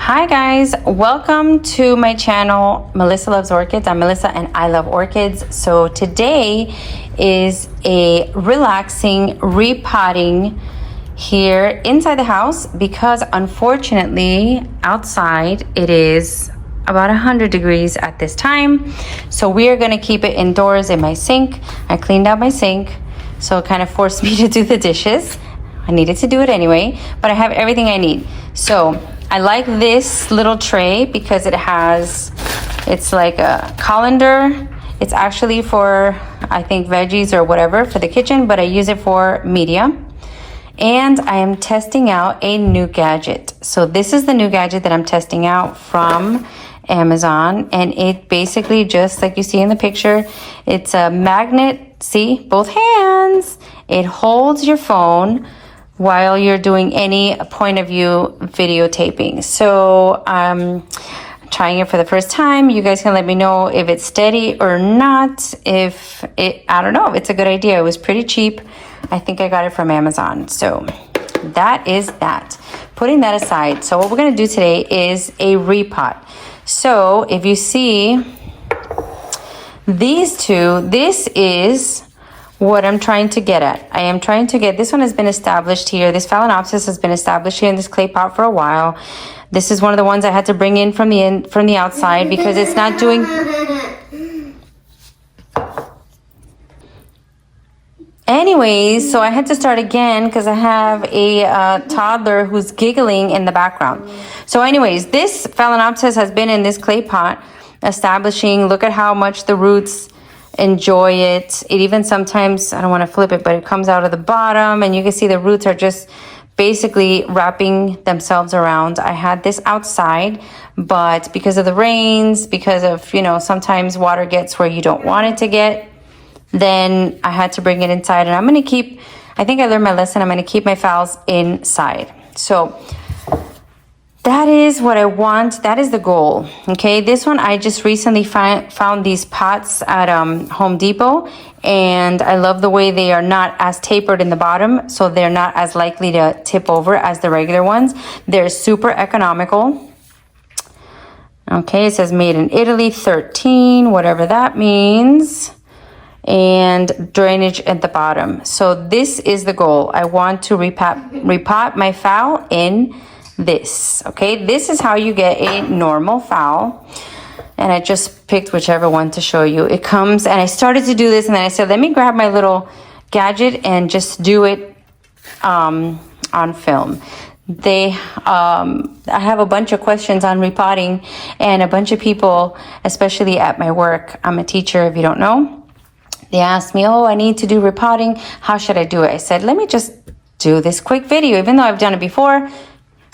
Hi guys, welcome to my channel. Melissa Loves Orchids. I'm Melissa and I love orchids. So today is a relaxing repotting here inside the house because unfortunately outside it is about 100 degrees at this time. So we are going to keep it indoors in my sink. I cleaned out my sink, so it kind of forced me to do the dishes. I needed to do it anyway, but I have everything I need. So I like this little tray because it's like a colander. It's actually for, I think, veggies or whatever for the kitchen, but I use it for media. And I am testing out a new gadget. So this is the new gadget that I'm testing out from Amazon. And it basically, just like you see in the picture, it's a magnet. See, both hands. It holds your phone while you're doing any point of view videotaping. So I'm trying it for the first time. You guys can let me know if it's steady or not. I don't know, it's a good idea. It was pretty cheap. I think I got it from Amazon. So that is that. Putting that aside, so what we're gonna do today is a repot. So if you see these two, this is what I'm trying to get at. I am trying to get, this one has been established here. This phalaenopsis has been established here in this clay pot for a while. This is one of the ones I had to bring in from the outside because it's not doing. Anyways, so I had to start again because I have a toddler who's giggling in the background. So anyways, this phalaenopsis has been in this clay pot establishing. Look at how much the roots enjoy it. It even sometimes, I don't want to flip it, but it comes out of the bottom and you can see the roots are just basically wrapping themselves around. I had this outside, but because of the rains, because of, sometimes water gets where you don't want it to get, then I had to bring it inside. And I'm going to keep, I think I learned my lesson. I'm going to keep my phals inside. So that is what I want. That is the goal. Okay. This one, I just recently found these pots at Home Depot, and I love the way they are not as tapered in the bottom. So they're not as likely to tip over as the regular ones. They're super economical. Okay. It says made in Italy, 13, whatever that means. And drainage at the bottom. So this is the goal. I want to repot my phal in this. Okay, this is how you get a normal phal, and I just picked whichever one to show you. It comes, and I started to do this, and then I said, let me grab my little gadget and just do it on film. I have a bunch of questions on repotting, and a bunch of people, especially at my work, I'm a teacher if you don't know, they asked me, oh, I need to do repotting, how should I do it? I said, let me just do this quick video, even though I've done it before.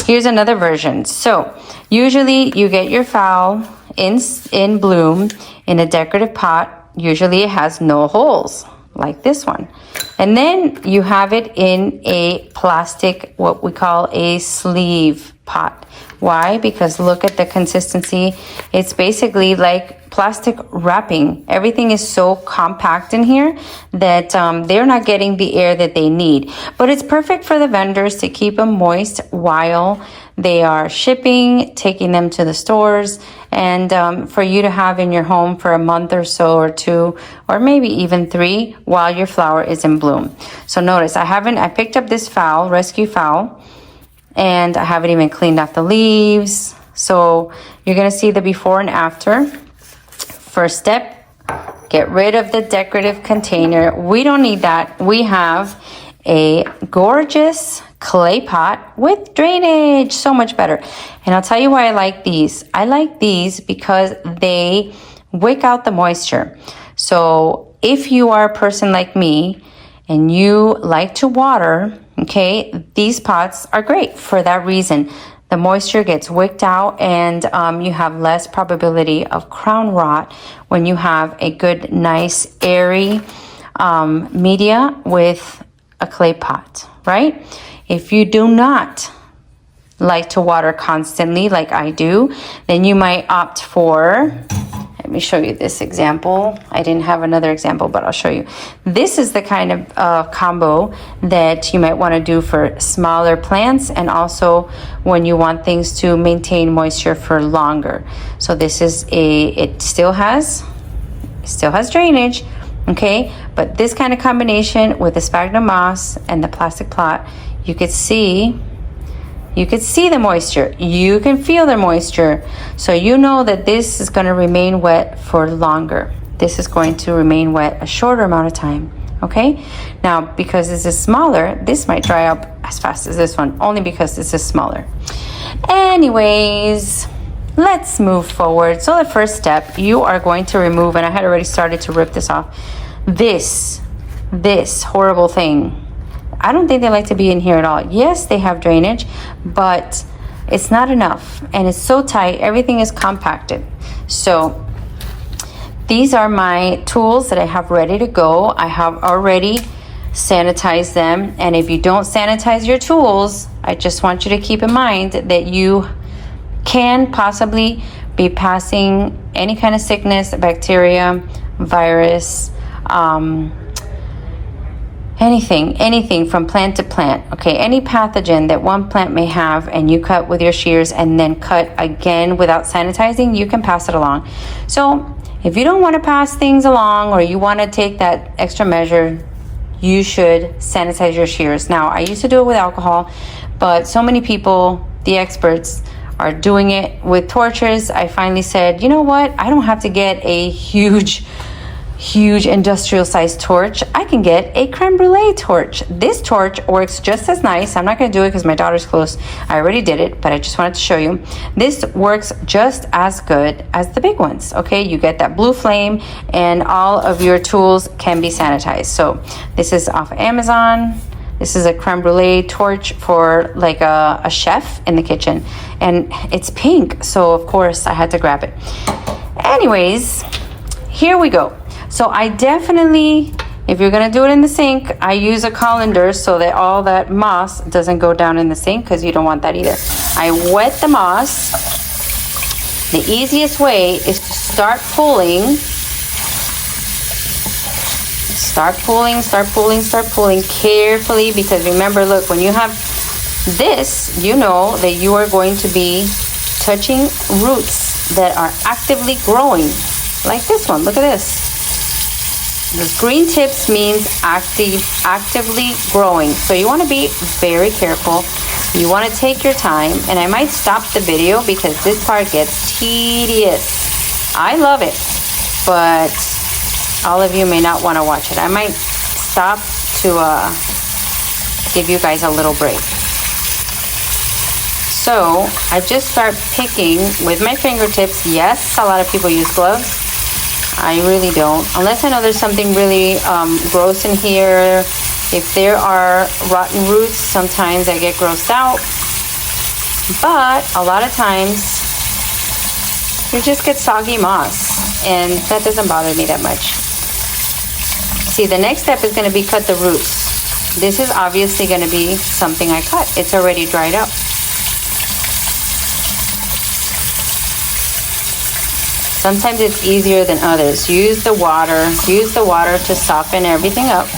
Here's another version. So usually you get your phal in bloom in a decorative pot. Usually it has no holes like this one. And then you have it in a plastic, what we call a sleeve pot. Why? Because look at the consistency. It's basically like plastic wrapping. Everything is so compact in here that they're not getting the air that they need. But it's perfect for the vendors to keep them moist while they are shipping, taking them to the stores, and for you to have in your home for a month or so or two, or maybe even 3 while your flower is in bloom. So notice I picked up this phal, rescue phal, and I haven't even cleaned off the leaves. So you're gonna see the before and after. First step, get rid of the decorative container. We don't need that. We have a gorgeous clay pot with drainage, so much better. And I'll tell you why I like these. I like these because they wick out the moisture. So if you are a person like me and you like to water, okay, these pots are great for that reason. The moisture gets wicked out, and you have less probability of crown rot when you have a good, nice, airy media with a clay pot, right? If you do not like to water constantly like I do, then you might opt for Let me show you this example. I didn't have another example, but I'll show you. This is the kind of combo that you might want to do for smaller plants, and also when you want things to maintain moisture for longer. So this is it still has drainage, okay? But this kind of combination with the sphagnum moss and the plastic plot, you could see the moisture. You can feel the moisture. So you know that this is going to remain wet for longer. This is going to remain wet a shorter amount of time. Okay? Now, because this is smaller, this might dry up as fast as this one, only because this is smaller. Anyways, let's move forward. So the first step, you are going to remove, and I had already started to rip this off, this horrible thing. I don't think they like to be in here at all. Yes, they have drainage, but it's not enough, and it's so tight, everything is compacted. So these are my tools that I have ready to go. I have already sanitized them, and if you don't sanitize your tools, I just want you to keep in mind that you can possibly be passing any kind of sickness, bacteria, virus, anything from plant to plant, okay? Any pathogen that one plant may have, and you cut with your shears and then cut again without sanitizing, you can pass it along. So if you don't want to pass things along, or you want to take that extra measure, you should sanitize your shears. Now, I used to do it with alcohol, but so many people, the experts, are doing it with torches. I finally said, you know what? I don't have to get a huge industrial sized torch. I can get a creme brulee torch. This torch works just as nice. I'm not going to do it because my daughter's close. I already did it, but I just wanted to show you. This works just as good as the big ones. Okay, you get that blue flame, and all of your tools can be sanitized. So this is off Amazon. This is a creme brulee torch for like a chef in the kitchen, and it's pink, so of course I had to grab it. Anyways, here we go. So I definitely, if you're gonna do it in the sink, I use a colander so that all that moss doesn't go down in the sink, because you don't want that either. I wet the moss. The easiest way is to start pulling carefully, because remember, look, when you have this, you know that you are going to be touching roots that are actively growing, like this one. Look at this. The green tips means actively growing. So you want to be very careful. You want to take your time, and I might stop the video because this part gets tedious. I love it, but all of you may not want to watch it. I might stop to give you guys a little break. So I just start picking with my fingertips. Yes, a lot of people use gloves. I really don't, unless I know there's something really gross in here. If there are rotten roots, sometimes I get grossed out, but a lot of times you just get soggy moss, and that doesn't bother me that much. See, the next step is going to be cut the roots. This is obviously going to be something I cut. It's already dried up. Sometimes it's easier than others. Use the water to soften everything up.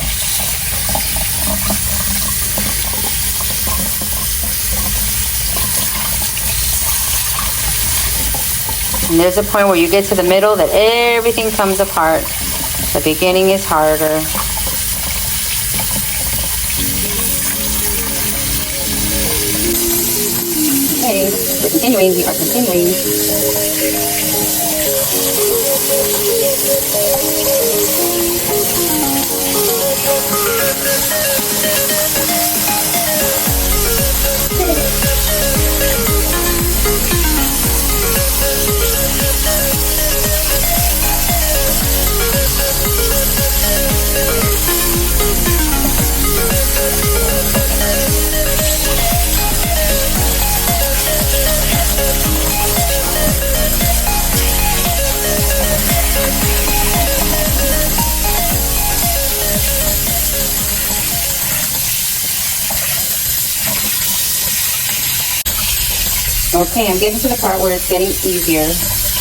And there's a point where you get to the middle that everything comes apart. The beginning is harder. Okay, we are continuing. Okay, I'm getting to the part where it's getting easier.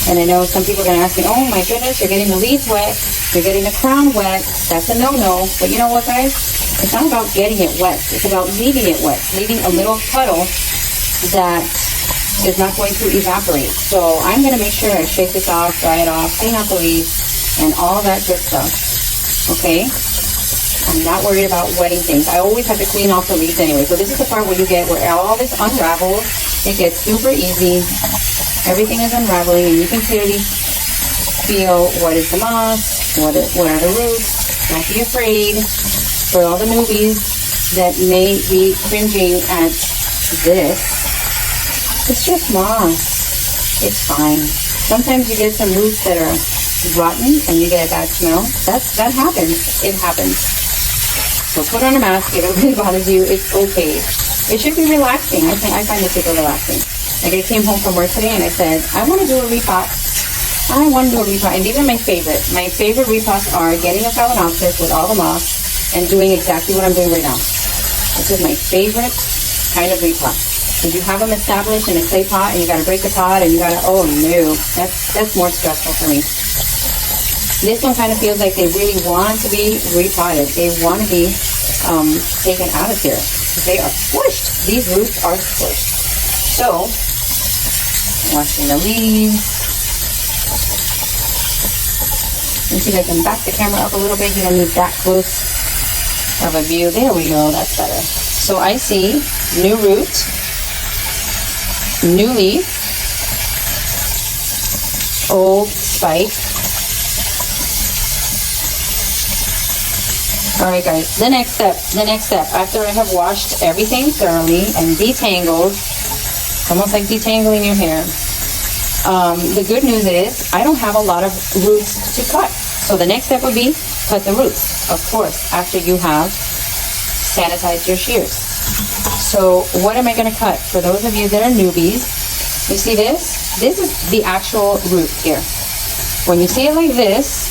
And I know some people are gonna ask me, oh my goodness, you're getting the leaves wet, you're getting the crown wet. That's a no-no. But you know what, guys? It's not about getting it wet. It's about leaving it wet, leaving a little puddle that is not going to evaporate. So I'm gonna make sure I shake this off, dry it off, clean out the leaves, and all that good stuff. Okay? I'm not worried about wetting things. I always have to clean off the leaves anyway. So this is the part where you get where all this unravels. It gets super easy. Everything is unraveling, and you can clearly feel what is the moss, what are the roots. Don't be afraid. For all the newbies that may be cringing at this, it's just moss. It's fine. Sometimes you get some roots that are rotten and you get a bad smell. That happens. It happens. So put on a mask if it really bothers you. It's okay. It should be relaxing. I find it super relaxing. Like I came home from work today and I said, I want to do a repot. I want to do a repot. And these are my favorite. My favorite repots are getting a phalaenopsis with all the moss and doing exactly what I'm doing right now. This is my favorite kind of repot. If you have them established in a clay pot and you got to break the pot and you got to, oh no, that's more stressful for me. This one kind of feels like they really want to be repotted. They want to be taken out of here. They are squished. These roots are squished. So, washing the leaves. Let me see if I can back the camera up a little bit. You don't need that close of a view. There we go. That's better. So I see new root, new leaf, old spike. All right, guys, the next step, after I have washed everything thoroughly and detangled, it's almost like detangling your hair. The good news is I don't have a lot of roots to cut. So the next step would be cut the roots, of course, after you have sanitized your shears. So what am I gonna cut? For those of you that are newbies, you see this? This is the actual root here. When you see it like this,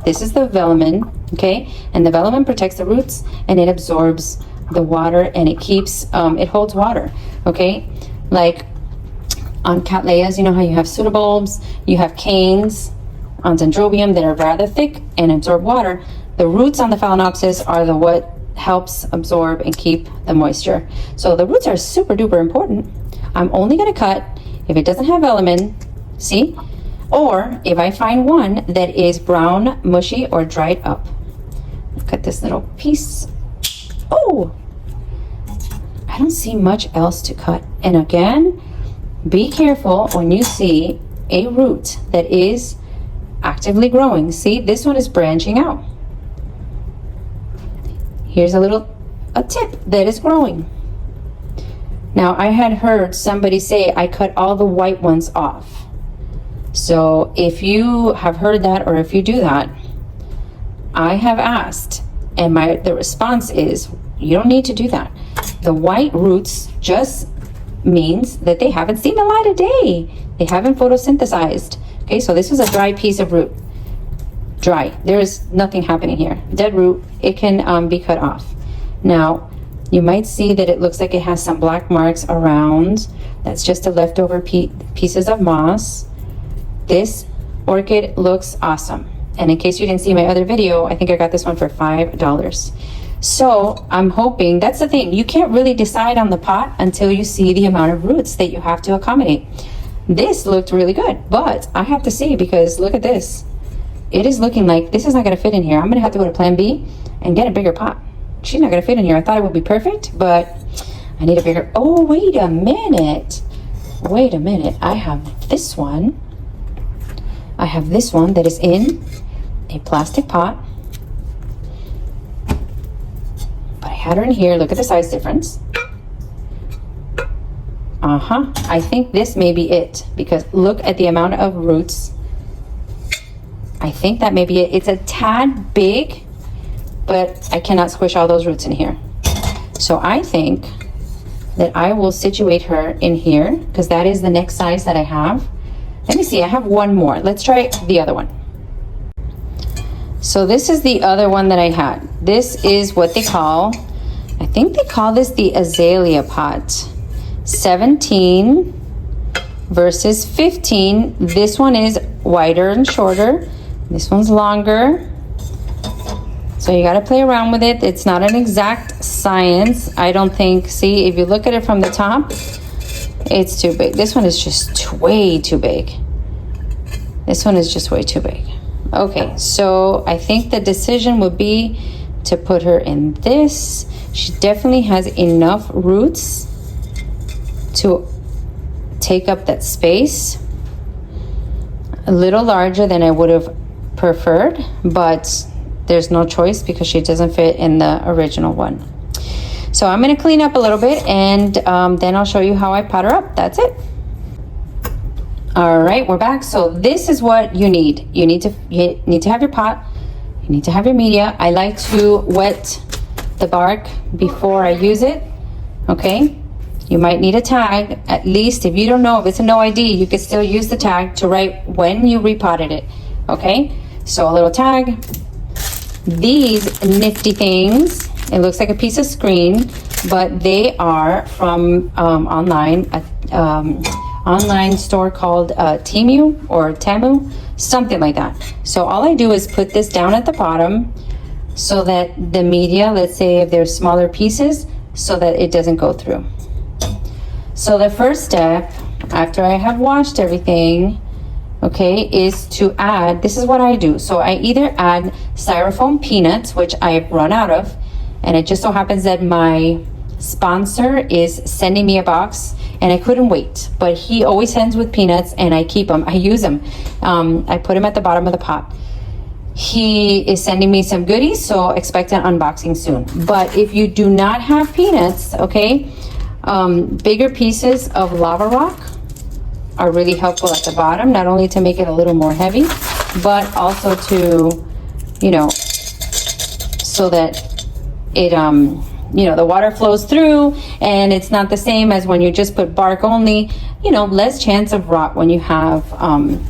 this is the velamen, okay? And the velamen protects the roots and it absorbs the water and it keeps, it holds water, okay? Like on cattleyas, you know how you have pseudobulbs, you have canes on dendrobium that are rather thick and absorb water. The roots on the phalaenopsis are the what helps absorb and keep the moisture. So the roots are super duper important. I'm only gonna cut if it doesn't have velamen, see? Or if I find one that is brown, mushy, or dried up. Cut this little piece. Oh, I don't see much else to cut. And again, be careful when you see a root that is actively growing. See, this one is branching out. Here's a tip that is growing. Now, I had heard somebody say I cut all the white ones off. So if you have heard that, or if you do that, I have asked, and the response is, you don't need to do that. The white roots just means that they haven't seen the light of day. They haven't photosynthesized. Okay, so this was a dry piece of root. Dry. There is nothing happening here. Dead root, it can be cut off. Now, you might see that it looks like it has some black marks around. That's just the leftover pieces of moss. This orchid looks awesome. And in case you didn't see my other video, I think I got this one for $5. So I'm hoping, that's the thing, you can't really decide on the pot until you see the amount of roots that you have to accommodate. This looked really good, but I have to see, because look at this. It is looking like this is not gonna fit in here. I'm gonna have to go to plan B and get a bigger pot. She's not gonna fit in here. I thought it would be perfect, but I need a bigger, oh, wait a minute. I have this one. I have this one that is in a plastic pot. But I had her in here. Look at the size difference. I think this may be it, because look at the amount of roots. I think that may be it. It's a tad big, but I cannot squish all those roots in here. So I think that I will situate her in here, because that is the next size that I have. Let me see, I have one more. Let's try the other one. So this is the other one that I had. This is what they call, I think they call this the azalea pot. 17 versus 15. This one is wider and shorter. This one's longer. So you got to play around with it. It's not an exact science. I don't think, see, if you look at it from the top, it's too big. This one is just way too big. This one is just way too big. Okay, so I think the decision would be to put her in this. She definitely has enough roots to take up that space. A little larger than I would have preferred, but there's no choice because she doesn't fit in the original one. So I'm going to clean up a little bit, and then I'll show you how I pot her up. That's it. All right, we're back. So this is what you need. You need to have your pot. You need to have your media. I like to wet the bark before I use it. Okay. You might need a tag. At least if you don't know if it's a no ID, you can still use the tag to write when you repotted it. Okay. So a little tag. These nifty things, it looks like a piece of screen, but they are from online store called Temu or Temu, something like that. So all I do is put this down at the bottom so that the media, let's say if there's smaller pieces, so that it doesn't go through. So the first step after I have washed everything, okay, is to add, this is what I do. So I either add styrofoam peanuts, which I've run out of, and it just so happens that my sponsor is sending me a box and I couldn't wait, but he always sends with peanuts and I keep them, I use them. I put them at the bottom of the pot. He is sending me some goodies, so expect an unboxing soon. But if you do not have peanuts, okay, bigger pieces of lava rock are really helpful at the bottom, not only to make it a little more heavy, but also to, you know, so that it, you know, the water flows through and it's not the same as when you just put bark only, you know, less chance of rot when you have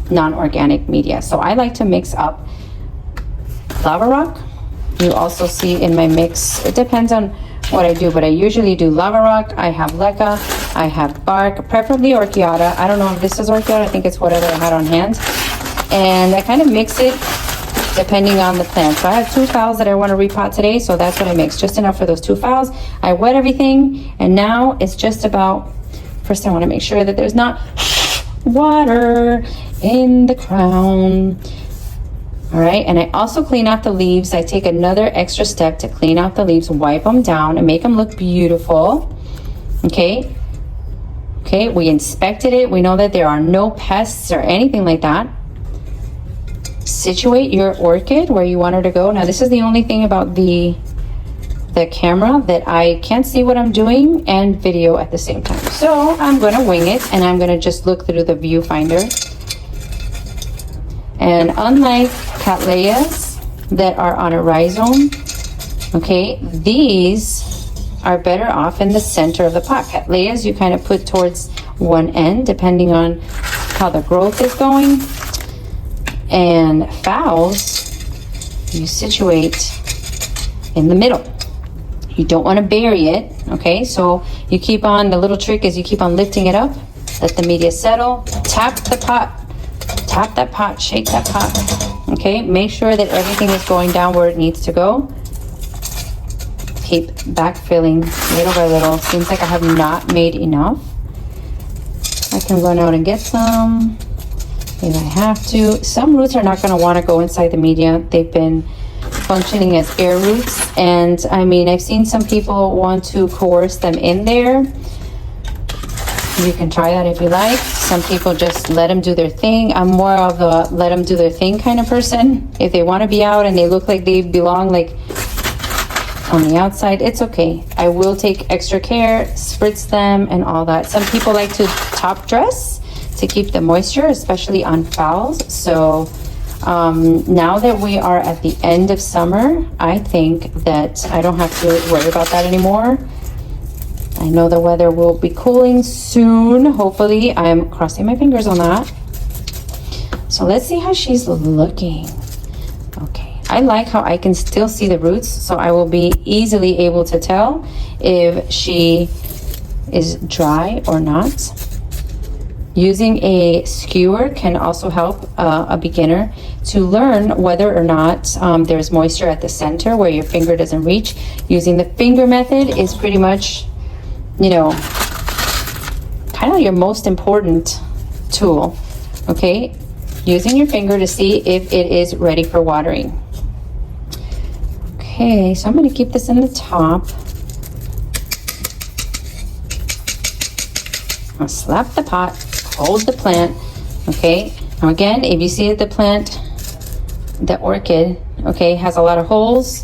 non-organic media. So I like to mix up lava rock. You also see in my mix, it depends on what I do, but I usually do lava rock, I have leca, I have bark, preferably orchiata. I don't know if this is orchiata, I think it's whatever I had on hand. And I kind of mix it depending on the plant. So I have 2 phals that I want to repot today, so that's what I mix, just enough for those 2 phals. I wet everything, and now it's just about, first I want to make sure that there's not water in the crown. All right, and I also clean out the leaves. I take another extra step to clean out the leaves, wipe them down and make them look beautiful. Okay, okay, we inspected it. We know that there are no pests or anything like that. Situate your orchid where you want her to go. Now this is the only thing about the camera that I can't see what I'm doing and video at the same time. So I'm gonna wing it and I'm gonna just look through the viewfinder. And unlike cattleyas that are on a rhizome, okay, these are better off in the center of the pot. Cattleyas you kind of put towards one end depending on how the growth is going. And phals you situate in the middle. You don't want to bury it, okay? So you keep on, the little trick is you keep on lifting it up, let the media settle, tap the pot, tap that pot, shake that pot, okay? Make sure that everything is going down where it needs to go. Keep backfilling little by little. Seems like I have not made enough. I can run out and get some if I have to. Some roots are not going to want to go inside the media. They've been functioning as air roots, and I mean, I've seen some people want to coerce them in there. You can try that if you like. Some people just let them do their thing. I'm more of a let them do their thing kind of person. If they want to be out and they look like they belong like on the outside, it's okay. I will take extra care, spritz them and all that. Some people like to top dress to keep the moisture, especially on phals. So now that we are at the end of summer, I think that I don't have to worry about that anymore. I know the weather will be cooling soon. Hopefully, I'm crossing my fingers on that. So let's see how she's looking. Okay, I like how I can still see the roots, so I will be easily able to tell if she is dry or not. Using a skewer can also help a beginner to learn whether or not there's moisture at the center where your finger doesn't reach. Using the finger method is pretty much, you know, kind of your most important tool, okay? Using your finger to see if it is ready for watering. Okay, so I'm going to keep this in the top. I'll slap the pot, hold the plant, okay? Now again, if you see that the plant, the orchid, okay, has a lot of holes,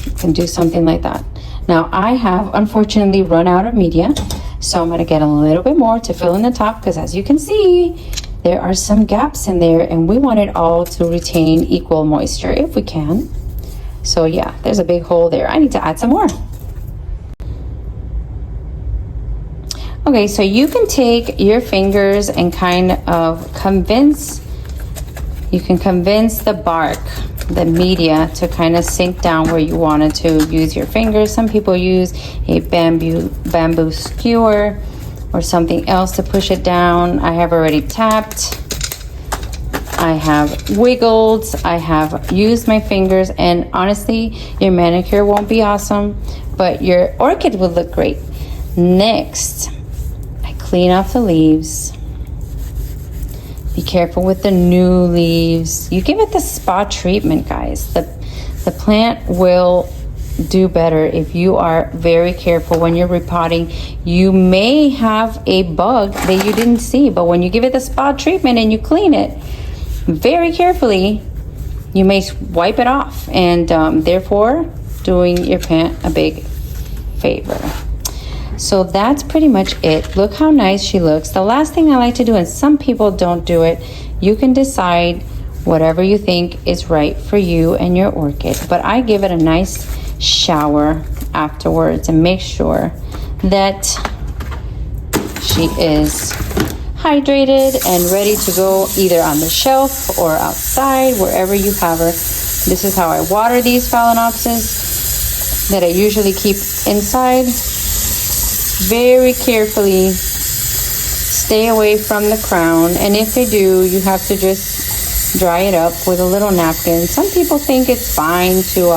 you can do something like that. Now I have unfortunately run out of media, so I'm going to get a little bit more to fill in the top, because as you can see, there are some gaps in there and we want it all to retain equal moisture if we can. So yeah, there's a big hole there. I need to add some more. Okay, so you can take your fingers and kind of convince the bark, the media, to kind of sink down where you wanted to. Use your fingers. Some people use a bamboo skewer or something else to push it down. I have already tapped. I have wiggled. I have used my fingers, and honestly, your manicure won't be awesome, but your orchid will look great. Next, clean off the leaves. Be careful with the new leaves. You give it the spot treatment, guys. The plant will do better if you are very careful when you're repotting. You may have a bug that you didn't see, but when you give it the spot treatment and you clean it very carefully, you may wipe it off, and therefore doing your plant a big favor. So that's pretty much it. Look how nice she looks. The last thing I like to do, and some people don't do it, you can decide whatever you think is right for you and your orchid, but I give it a nice shower afterwards and make sure that she is hydrated and ready to go either on the shelf or outside, wherever you have her. This is how I water these phalaenopsis that I usually keep inside. Very carefully stay away from the crown, and if they do, you have to just dry it up with a little napkin. Some people think it's fine to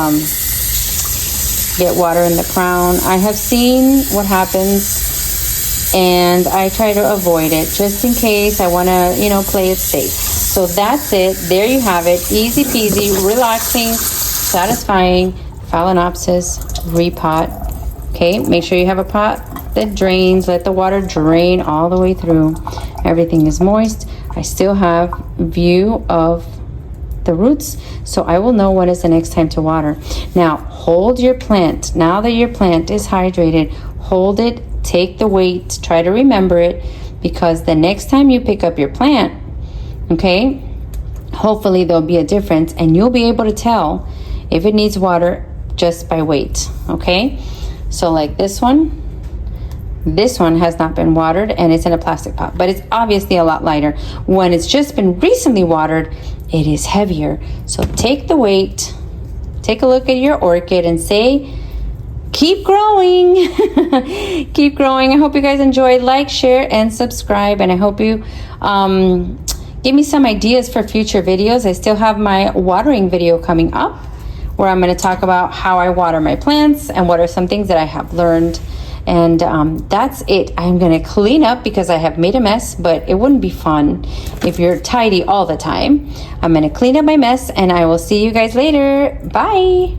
get water in the crown. I have seen what happens, and I try to avoid it just in case. I want to, you know, play it safe. So that's it. There you have it. Easy peasy, relaxing, satisfying phalaenopsis repot. Okay, make sure you have a pot that drains. Let the water drain all the way through. Everything is moist. I still have view of the roots, so I will know when is the next time to water. Now hold your plant. Now that your plant is hydrated, hold it, take the weight, try to remember it, because the next time you pick up your plant, okay, hopefully there'll be a difference and you'll be able to tell if it needs water just by weight. Okay, so like this one has not been watered and it's in a plastic pot, but it's obviously a lot lighter. When it's just been recently watered, it is heavier. So take the weight, take a look at your orchid and say, keep growing. Keep growing. I hope you guys enjoyed. Like, share, and subscribe, and I hope you give me some ideas for future videos. I still have my watering video coming up where I'm going to talk about how I water my plants and what are some things that I have learned. And that's it. I'm going to clean up because I have made a mess, but it wouldn't be fun if you're tidy all the time. I'm going to clean up my mess, and I will see you guys later. Bye.